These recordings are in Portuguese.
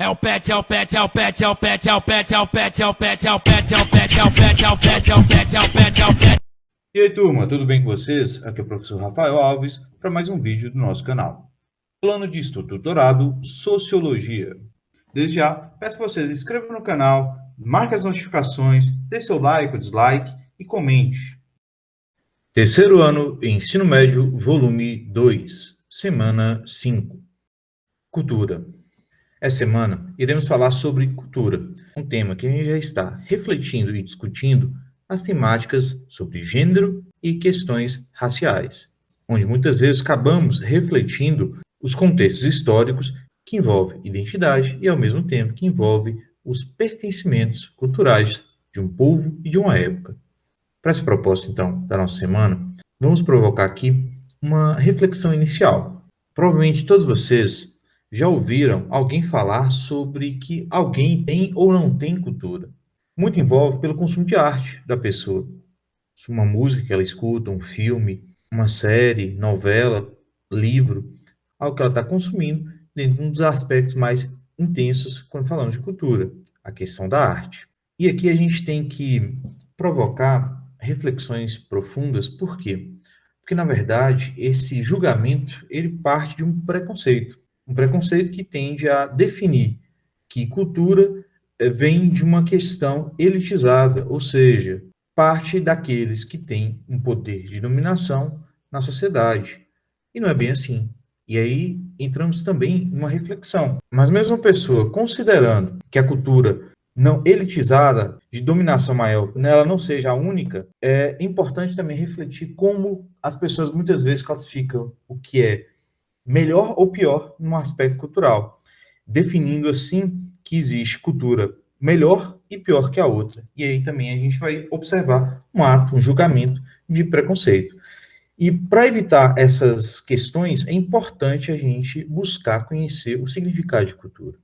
o pet, é o pet, é o pet, é o pet, é o pet, é o pet, é o pet, é o pet, é o pet, é o pet, é o pet, é o pet, é o pet, é o pet. E aí, turma, tudo bem com vocês? Aqui é o professor Rafael Alves para mais um vídeo do nosso canal. Plano de Estudo Doutorado, Sociologia. Desde já, peço que vocês se inscrevam no canal, marquem as notificações, dê seu like ou dislike e comente. Terceiro ano, Ensino Médio, volume 2, semana 5. Cultura. Essa semana, iremos falar sobre cultura, um tema que a gente já está refletindo e discutindo as temáticas sobre gênero e questões raciais, onde muitas vezes acabamos refletindo os contextos históricos que envolvem identidade e, ao mesmo tempo, que envolve os pertencimentos culturais de um povo e de uma época. Para essa proposta, então, da nossa semana, vamos provocar aqui uma reflexão inicial. Provavelmente todos vocês já ouviram alguém falar sobre que alguém tem ou não tem cultura. Muito envolve pelo consumo de arte da pessoa. Uma música que ela escuta, um filme, uma série, novela, livro, algo que ela está consumindo dentro de um dos aspectos mais intensos quando falamos de cultura, a questão da arte. E aqui a gente tem que provocar reflexões profundas, por quê? Porque, na verdade, esse julgamento ele parte de um preconceito que tende a definir que cultura vem de uma questão elitizada, ou seja, parte daqueles que têm um poder de dominação na sociedade. E não é bem assim. E aí entramos também em uma reflexão. Mas mesmo a pessoa considerando que a cultura não elitizada, de dominação maior, ela não seja a única, é importante também refletir como as pessoas muitas vezes classificam o que é melhor ou pior no aspecto cultural, definindo assim que existe cultura melhor e pior que a outra. E aí também a gente vai observar um ato, um julgamento de preconceito. E para evitar essas questões, é importante a gente buscar conhecer o significado de cultura.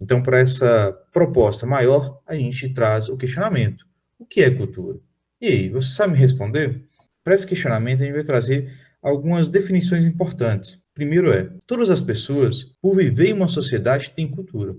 Então, para essa proposta maior, a gente traz o questionamento. O que é cultura? E aí, você sabe me responder? Para esse questionamento, a gente vai trazer algumas definições importantes. Primeiro todas as pessoas, por viver em uma sociedade, têm cultura.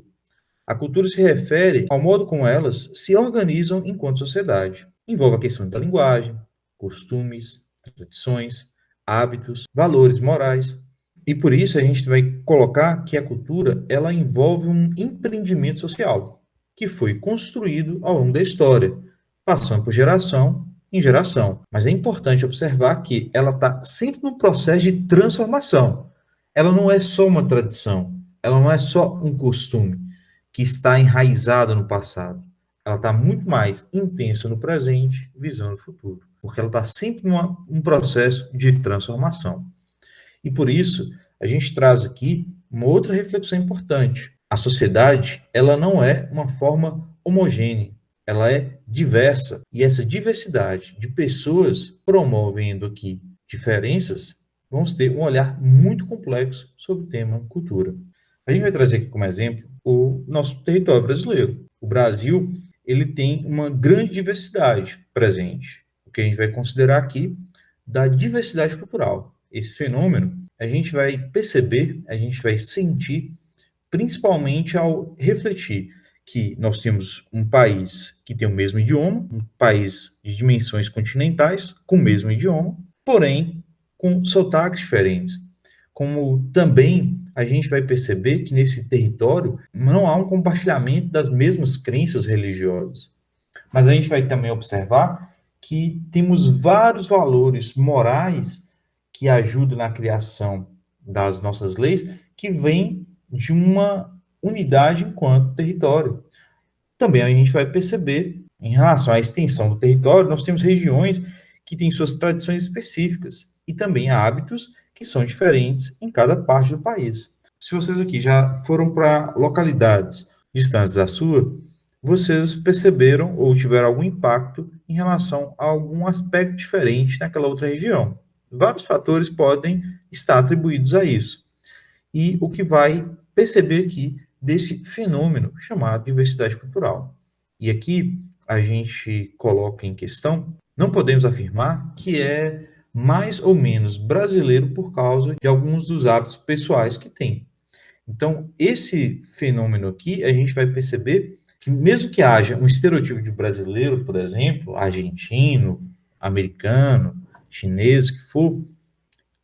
A cultura se refere ao modo como elas se organizam enquanto sociedade. Envolve a questão da linguagem, costumes, tradições, hábitos, valores morais. E por isso a gente vai colocar que a cultura ela envolve um empreendimento social que foi construído ao longo da história, passando por geração em geração. Mas é importante observar que ela está sempre num processo de transformação. Ela não é só uma tradição, ela não é só um costume que está enraizado no passado. Ela está muito mais intensa no presente, visando o futuro, porque ela está sempre num processo de transformação. E por isso, a gente traz aqui uma outra reflexão importante. A sociedade, ela não é uma forma homogênea, ela é diversa. E essa diversidade de pessoas promovendo aqui diferenças, vamos ter um olhar muito complexo sobre o tema cultura. A gente vai trazer aqui como exemplo o nosso território brasileiro. O Brasil, ele tem uma grande diversidade presente. O que a gente vai considerar aqui da diversidade cultural. Esse fenômeno a gente vai perceber, a gente vai sentir, principalmente ao refletir que nós temos um país que tem o mesmo idioma, um país de dimensões continentais, com o mesmo idioma, porém com sotaques diferentes. Como também a gente vai perceber que nesse território não há um compartilhamento das mesmas crenças religiosas. Mas a gente vai também observar que temos vários valores morais que ajudam na criação das nossas leis, que vêm de uma unidade enquanto território. Também a gente vai perceber, em relação à extensão do território, nós temos regiões que têm suas tradições específicas e também hábitos que são diferentes em cada parte do país. Se vocês aqui já foram para localidades distantes da sua, vocês perceberam ou tiveram algum impacto em relação a algum aspecto diferente naquela outra região. Vários fatores podem estar atribuídos a isso. E o que vai perceber aqui desse fenômeno chamado diversidade cultural. E aqui a gente coloca em questão, não podemos afirmar que é mais ou menos brasileiro por causa de alguns dos hábitos pessoais que tem. Então, esse fenômeno aqui, a gente vai perceber que mesmo que haja um estereotipo de brasileiro, por exemplo, argentino, americano, chinês, o que for,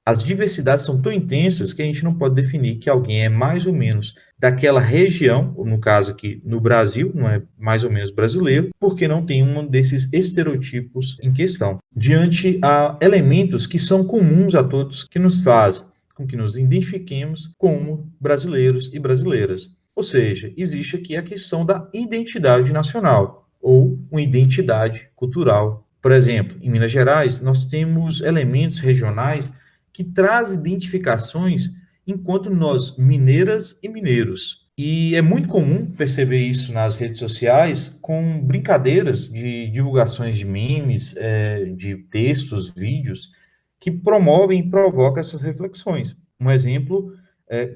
as diversidades são tão intensas que a gente não pode definir que alguém é mais ou menos daquela região, ou no caso aqui no Brasil, não é mais ou menos brasileiro, porque não tem um desses estereotipos em questão. Diante a elementos que são comuns a todos, que nos fazem com que nos identifiquemos como brasileiros e brasileiras. Ou seja, existe aqui a questão da identidade nacional, ou uma identidade cultural. Por exemplo, em Minas Gerais, nós temos elementos regionais que traz identificações enquanto nós, mineiras e mineiros. E é muito comum perceber isso nas redes sociais com brincadeiras de divulgações de memes, de textos, vídeos, que promovem e provocam essas reflexões. Um exemplo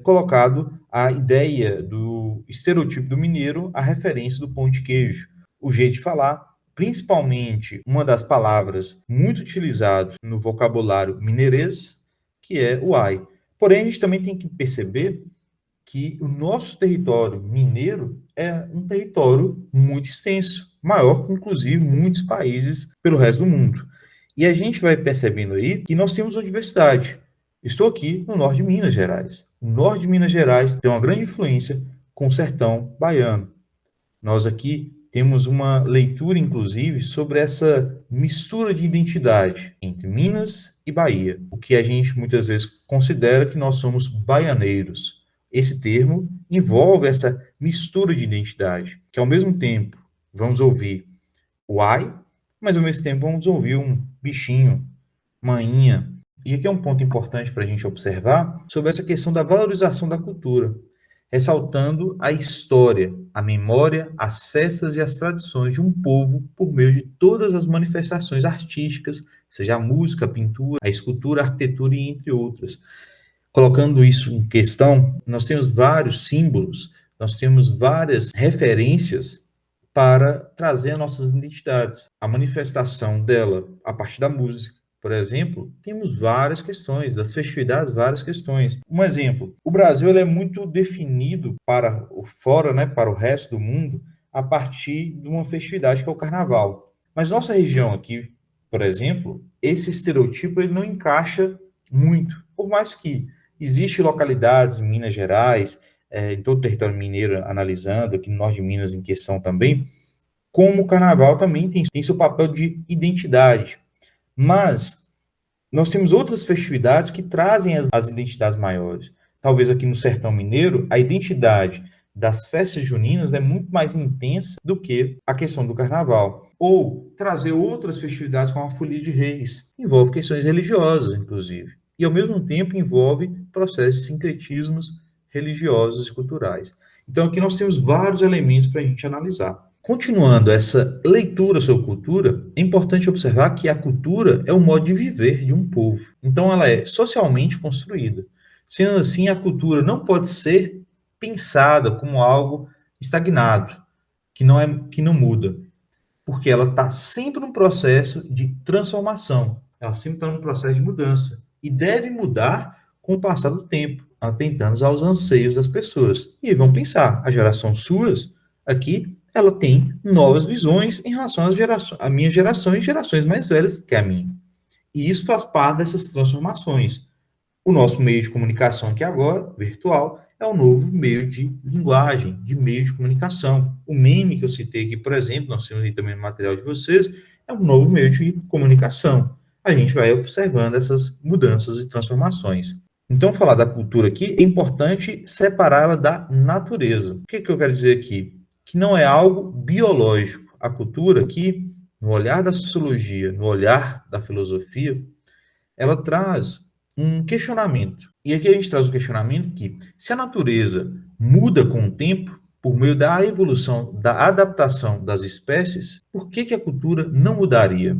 colocado a ideia do estereotipo do mineiro, a referência do pão de queijo, o jeito de falar, principalmente uma das palavras muito utilizado no vocabulário mineirês, que é o AI. Porém, a gente também tem que perceber que o nosso território mineiro é um território muito extenso, maior que, inclusive, muitos países pelo resto do mundo. E a gente vai percebendo aí que nós temos uma diversidade. Estou aqui no norte de Minas Gerais. O norte de Minas Gerais tem uma grande influência com o sertão baiano. Nós aqui temos uma leitura, inclusive, sobre essa mistura de identidade entre Minas e Bahia, o que a gente muitas vezes considera que nós somos baianeiros. Esse termo envolve essa mistura de identidade, que ao mesmo tempo vamos ouvir o ai, mas ao mesmo tempo vamos ouvir um bichinho, maninha. E aqui é um ponto importante para a gente observar sobre essa questão da valorização da cultura, ressaltando a história, a memória, as festas e as tradições de um povo por meio de todas as manifestações artísticas, seja a música, a pintura, a escultura, a arquitetura e entre outras. Colocando isso em questão, nós temos vários símbolos, nós temos várias referências para trazer nossas identidades. A manifestação dela a partir da música, por exemplo, temos várias questões, das festividades, várias questões. Um exemplo, o Brasil ele é muito definido para o fora, né, para o resto do mundo, a partir de uma festividade que é o Carnaval. Mas nossa região aqui, por exemplo, esse estereotipo ele não encaixa muito, por mais que existem localidades em Minas Gerais, em todo o território mineiro, analisando, aqui no norte de Minas em questão também, como o Carnaval também tem seu papel de identidade. Mas nós temos outras festividades que trazem as identidades maiores. Talvez aqui no Sertão Mineiro, a identidade das festas juninas é muito mais intensa do que a questão do Carnaval. Ou trazer outras festividades como a Folia de Reis. Envolve questões religiosas, inclusive. E, ao mesmo tempo, envolve processos de sincretismos religiosos e culturais. Então, aqui nós temos vários elementos para a gente analisar. Continuando essa leitura sobre cultura, é importante observar que a cultura é o modo de viver de um povo. Então, ela é socialmente construída. Sendo assim, a cultura não pode ser pensada como algo estagnado, que não muda, porque ela está sempre num processo de transformação, ela sempre está num processo de mudança e deve mudar com o passar do tempo, atentando aos anseios das pessoas. E vão pensar, a geração suas aqui ela tem novas visões em relação à minha geração e gerações mais velhas que a minha. E isso faz parte dessas transformações. O nosso meio de comunicação, que agora, virtual, é um novo meio de linguagem, de meio de comunicação. O meme que eu citei aqui, por exemplo, nós temos aí também no material de vocês, é um novo meio de comunicação. A gente vai observando essas mudanças e transformações. Então, falar da cultura aqui, é importante separá-la da natureza. O que eu quero dizer aqui? Que não é algo biológico. A cultura aqui, no olhar da sociologia, no olhar da filosofia, ela traz um questionamento. E aqui a gente traz o questionamento que, se a natureza muda com o tempo, por meio da evolução, da adaptação das espécies, por que a cultura não mudaria?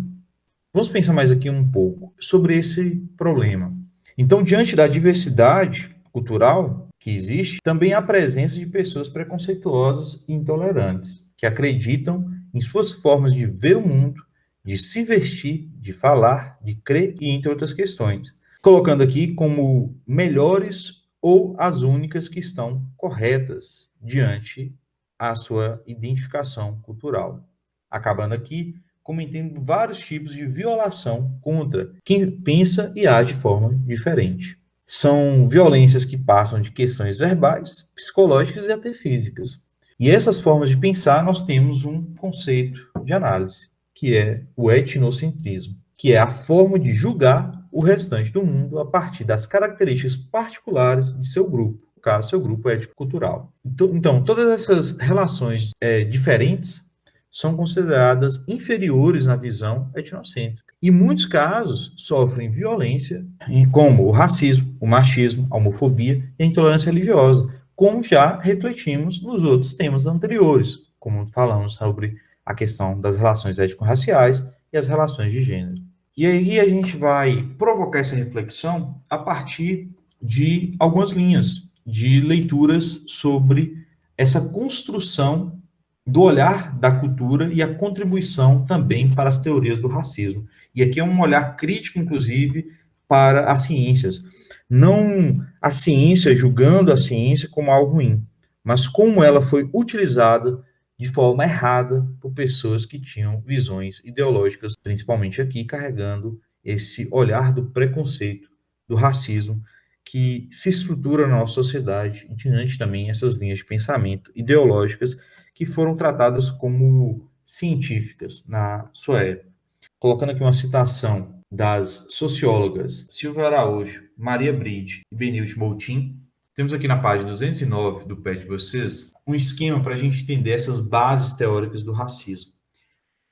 Vamos pensar mais aqui um pouco sobre esse problema. Então, diante da diversidade cultural que existe, também há a presença de pessoas preconceituosas e intolerantes, que acreditam em suas formas de ver o mundo, de se vestir, de falar, de crer e entre outras questões. Colocando aqui como melhores ou as únicas que estão corretas diante a sua identificação cultural. Acabando aqui cometendo vários tipos de violação contra quem pensa e age de forma diferente. São violências que passam de questões verbais, psicológicas e até físicas. E essas formas de pensar, nós temos um conceito de análise, que é o etnocentrismo, que é a forma de julgar o restante do mundo a partir das características particulares de seu grupo, no caso, seu grupo étnico-cultural. Então, todas essas relações diferentes são consideradas inferiores na visão etnocêntrica. Em muitos casos, sofrem violência, como o racismo, o machismo, a homofobia e a intolerância religiosa, como já refletimos nos outros temas anteriores, como falamos sobre a questão das relações étnico-raciais e as relações de gênero. E aí a gente vai provocar essa reflexão a partir de algumas linhas de leituras sobre essa construção do olhar da cultura e a contribuição também para as teorias do racismo. E aqui é um olhar crítico, inclusive, para as ciências. Não a ciência julgando a ciência como algo ruim, mas como ela foi utilizada de forma errada por pessoas que tinham visões ideológicas, principalmente aqui carregando esse olhar do preconceito, do racismo, que se estrutura na nossa sociedade diante também essas linhas de pensamento ideológicas que foram tratadas como científicas na sua época. Colocando aqui uma citação das sociólogas Silvia Araújo, Maria Bride e Benilde Moutin, temos aqui na página 209 do PET de vocês um esquema para a gente entender essas bases teóricas do racismo.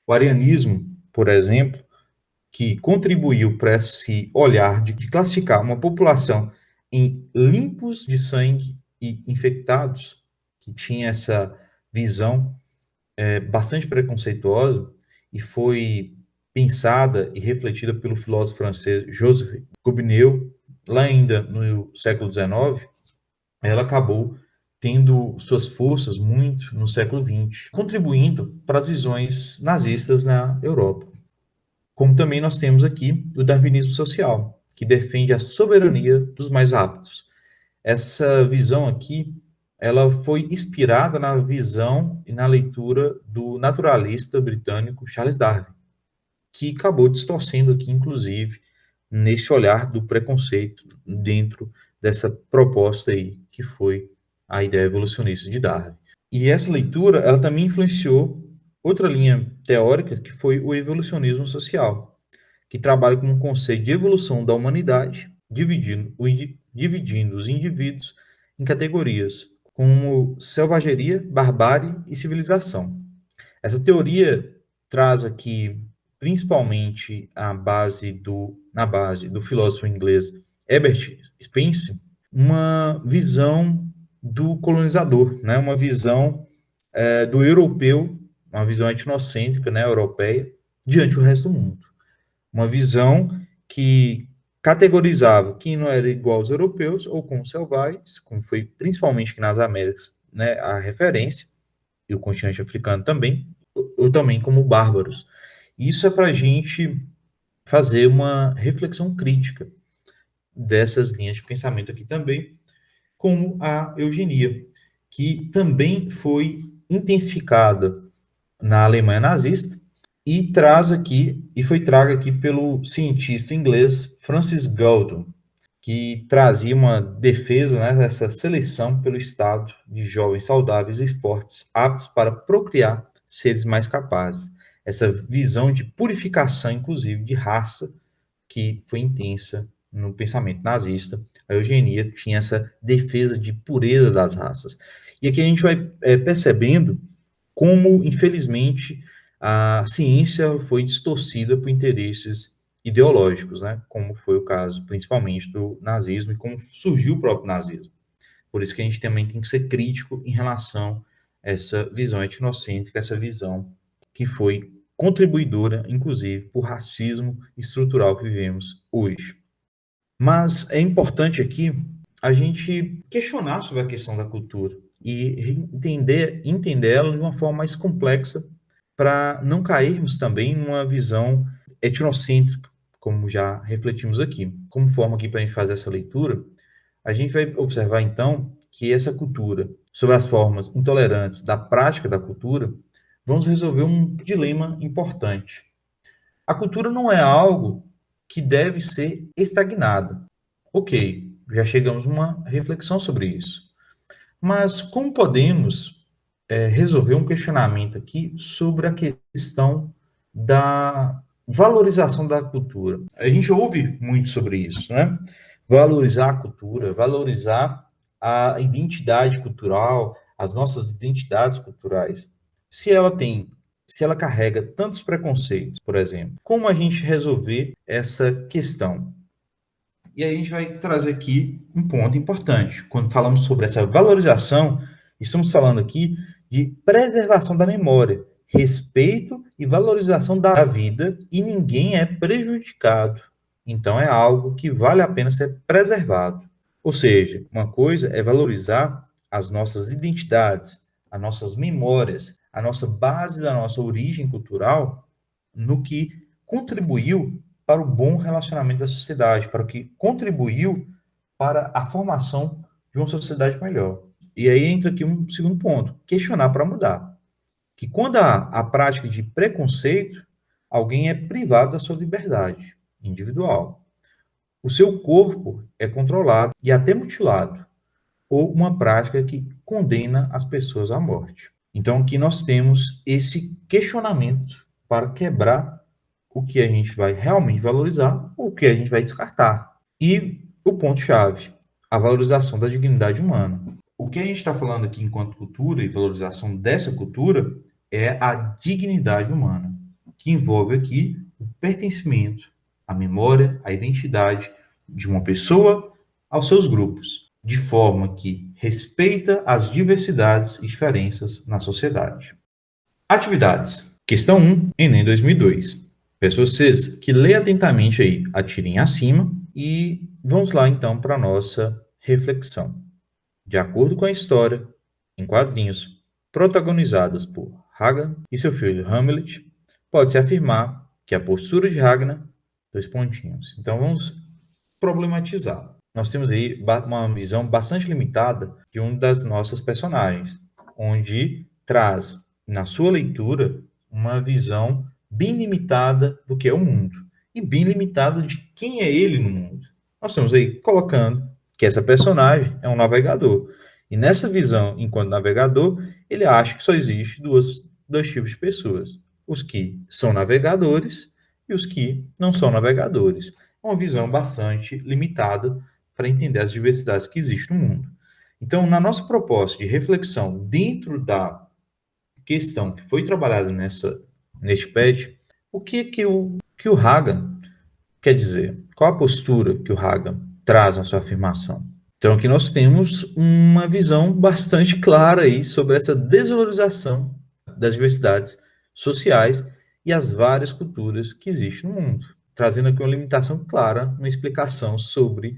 O arianismo, por exemplo, que contribuiu para esse olhar de classificar uma população em limpos de sangue e infectados, que tinha essa visão bastante preconceituosa e foi pensada e refletida pelo filósofo francês Joseph Gobineau, lá ainda no século XIX, ela acabou tendo suas forças muito no século XX, contribuindo para as visões nazistas na Europa. Como também nós temos aqui o darwinismo social, que defende a soberania dos mais aptos. Essa visão aqui, ela foi inspirada na visão e na leitura do naturalista britânico Charles Darwin, que acabou distorcendo aqui, inclusive, nesse olhar do preconceito dentro dessa proposta aí, que foi a ideia evolucionista de Darwin. E essa leitura, ela também influenciou outra linha teórica, que foi o evolucionismo social, que trabalha com um conceito de evolução da humanidade, dividindo os indivíduos em categorias, como selvageria, barbárie e civilização. Essa teoria traz aqui, principalmente, na base do filósofo inglês Herbert Spencer, uma visão do colonizador, né? Uma visão do europeu, uma visão etnocêntrica, né, europeia, diante do resto do mundo. Uma visão que categorizava quem não era igual aos europeus ou como selvagens, como foi principalmente aqui nas Américas, né, a referência, e o continente africano também, ou também como bárbaros. Isso é para a gente fazer uma reflexão crítica dessas linhas de pensamento aqui também, como a eugenia, que também foi intensificada na Alemanha nazista e foi traga aqui pelo cientista inglês Francis Galton, que trazia uma defesa, né, dessa seleção pelo estado de jovens saudáveis e fortes, aptos para procriar seres mais capazes. Essa visão de purificação, inclusive, de raça, que foi intensa no pensamento nazista. A eugenia tinha essa defesa de pureza das raças. E aqui a gente vai percebendo como, infelizmente, a ciência foi distorcida por interesses ideológicos, né? Como foi o caso, principalmente, do nazismo e como surgiu o próprio nazismo. Por isso que a gente também tem que ser crítico em relação a essa visão etnocêntrica, essa visão que foi contribuidora, inclusive, para o racismo estrutural que vivemos hoje. Mas é importante aqui a gente questionar sobre a questão da cultura e entender ela de uma forma mais complexa para não cairmos também numa visão etnocêntrica, como já refletimos aqui. Como forma aqui para a gente fazer essa leitura, A gente vai observar, então, que essa cultura, sobre as formas intolerantes da prática da cultura, vamos resolver um dilema importante. A cultura não é algo que deve ser estagnado. Ok, já chegamos a uma reflexão sobre isso. Mas como podemos resolver um questionamento aqui sobre a questão da valorização da cultura? A gente ouve muito sobre isso, né? Valorizar a cultura, valorizar a identidade cultural, as nossas identidades culturais. Se ela tem, se ela carrega tantos preconceitos, por exemplo, como a gente resolver essa questão? E aí a gente vai trazer aqui um ponto importante. Quando falamos sobre essa valorização, estamos falando aqui de preservação da memória, respeito e valorização da vida, e ninguém é prejudicado. Então é algo que vale a pena ser preservado. Ou seja, uma coisa é valorizar as nossas identidades, as nossas memórias, a nossa base da nossa origem cultural, no que contribuiu para o bom relacionamento da sociedade, para o que contribuiu para a formação de uma sociedade melhor. E aí entra aqui um segundo ponto: questionar para mudar. Que quando há a prática de preconceito, alguém é privado da sua liberdade individual. O seu corpo é controlado e até mutilado, ou uma prática que condena as pessoas à morte. Então aqui nós temos esse questionamento para quebrar o que a gente vai realmente valorizar ou o que a gente vai descartar. E o ponto-chave, a valorização da dignidade humana. O que a gente está falando aqui enquanto cultura e valorização dessa cultura é a dignidade humana, que envolve aqui o pertencimento, a memória, a identidade de uma pessoa aos seus grupos, de forma que respeita as diversidades e diferenças na sociedade. Atividades. Questão 1, Enem 2002. Peço a vocês que leiam atentamente aí, atirem acima e vamos lá então para a nossa reflexão. De acordo com a história, em quadrinhos protagonizadas por Hagan e seu filho Hamlet, pode-se afirmar que a postura de Ragnar, dois pontinhos. Então vamos problematizar. Nós temos aí uma visão bastante limitada de um das nossas personagens, onde traz na sua leitura uma visão bem limitada do que é o mundo e bem limitada de quem é ele no mundo. Nós estamos aí colocando que essa personagem é um navegador. E nessa visão, enquanto navegador, ele acha que só existe dois tipos de pessoas. Os que são navegadores e os que não são navegadores. É uma visão bastante limitada para entender as diversidades que existem no mundo. Então, na nossa proposta de reflexão dentro da questão que foi trabalhada neste PET, o que o Hagan quer dizer? Qual a postura que o Hagan traz na sua afirmação? Então, aqui nós temos uma visão bastante clara aí sobre essa desvalorização das diversidades sociais e as várias culturas que existem no mundo, trazendo aqui uma limitação clara, uma explicação sobre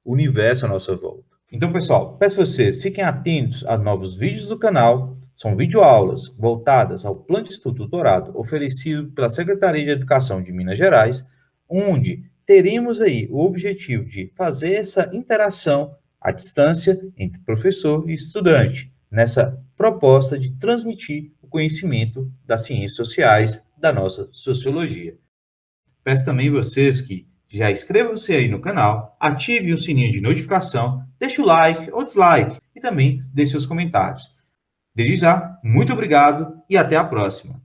o universo à nossa volta. Então, pessoal, peço a vocês, fiquem atentos a novos vídeos do canal. São videoaulas voltadas ao Plano de Estudo Doutorado oferecido pela Secretaria de Educação de Minas Gerais, onde teremos aí o objetivo de fazer essa interação à distância entre professor e estudante, nessa proposta de transmitir o conhecimento das ciências sociais da nossa sociologia. Peço também vocês que já inscrevam-se aí no canal, ative o sininho de notificação, deixe o like ou dislike e também deixe seus comentários. Desde já, muito obrigado e até a próxima.